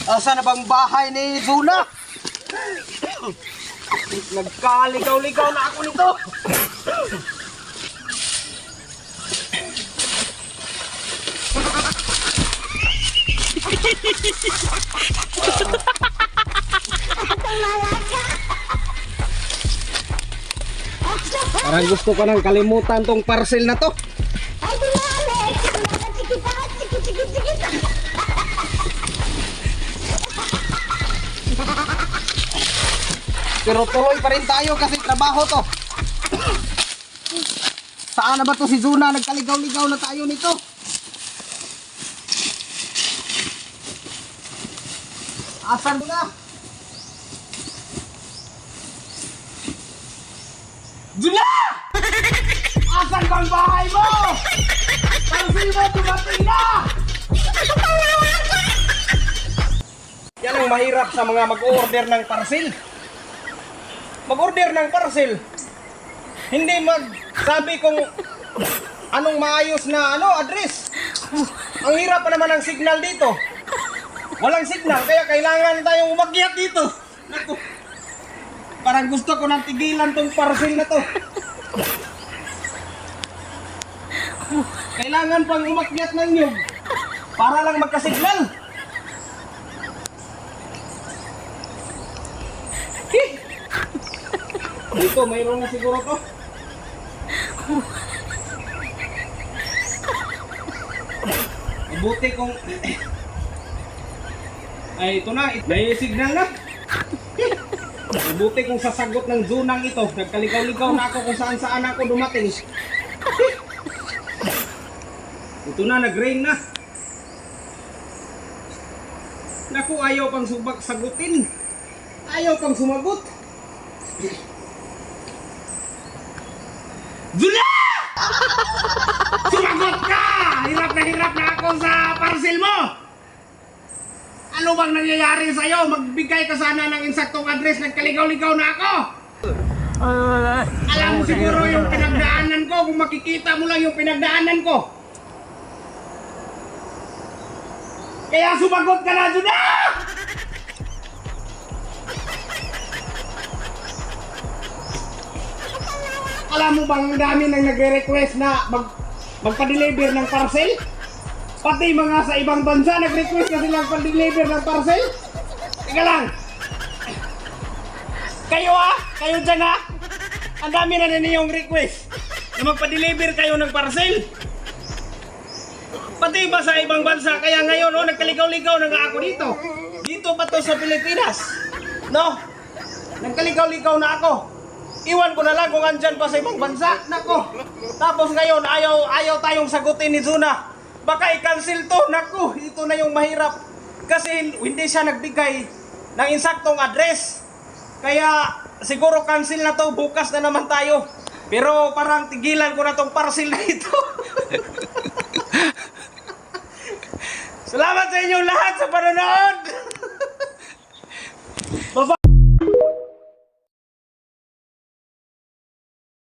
Asa na bang bahay ni Zuna? Nagkaligaw-ligaw na ako nito. Parang gusto ko nang kalimutan tong parcel na to. Pero tuloy pa rin tayo kasi trabaho to. Saan na ba to si Zuna? Nagkaligaw-ligaw na tayo nito. Asan mo na? Zuna! Asan bang bahay mo? Parcel mo dumating na! Yan ang mahirap sa mga mag-order ng parcel. Mag-order ng parcel, hindi magsabi kung anong maayos na address. Ang hirap pa naman ang signal dito. Walang signal, kaya kailangan tayong umakyat dito. Naku, parang gusto ko nang tigilan tong parcel na to. Kailangan pang umakyat ng nyug para lang magkasignal. Dito, mayroon na siguro to. Mabuti kung... Ay, ito na. May signal na. Mabuti kung sasagot ng Zunang ito. Nagkaligaw-ligaw na ako kung saan-saan ako dumating. Ito na, nag-rain na. Naku, ayaw pang sagutin. Ayaw pang sumagot. Zuna! Sumagot ka! Hirap na ako sa parcel mo! Ano bang nangyayari sa'yo? Magbigay ka sana ng insaktong address. Nagkaligaw-ligaw na ako! Alam mo siguro yung pinagdaanan ko. Kung makikita mo lang yung pinagdaanan ko. Kaya sumagot ka na, Zuna! Alam mo bang dami nang nagre-request na magpa-deliver ng parcel? Pati mga sa ibang bansa nag-request na silang pa-deliver ng parcel? Teka lang. Kayo dyan ha? Ang dami na ninyong request na magpa-deliver kayo ng parcel. Pati ba sa ibang bansa? Kaya ngayon nagkaligaw-ligaw na nga ako dito. Dito pa to sa Pilipinas. No? Nagkaligaw-ligaw na ako. Iwan ko na lang kung andyan pa sa ibang bansa. Nako. Tapos ngayon, ayaw tayong sagutin ni Zuna. Baka i-cancel to. Nako, ito na yung mahirap. Kasi hindi siya nagbigay ng insaktong address. Kaya siguro cancel na to. Bukas na naman tayo. Pero parang tigilan ko na tong parcel na ito. Salamat sa inyong lahat sa panonood.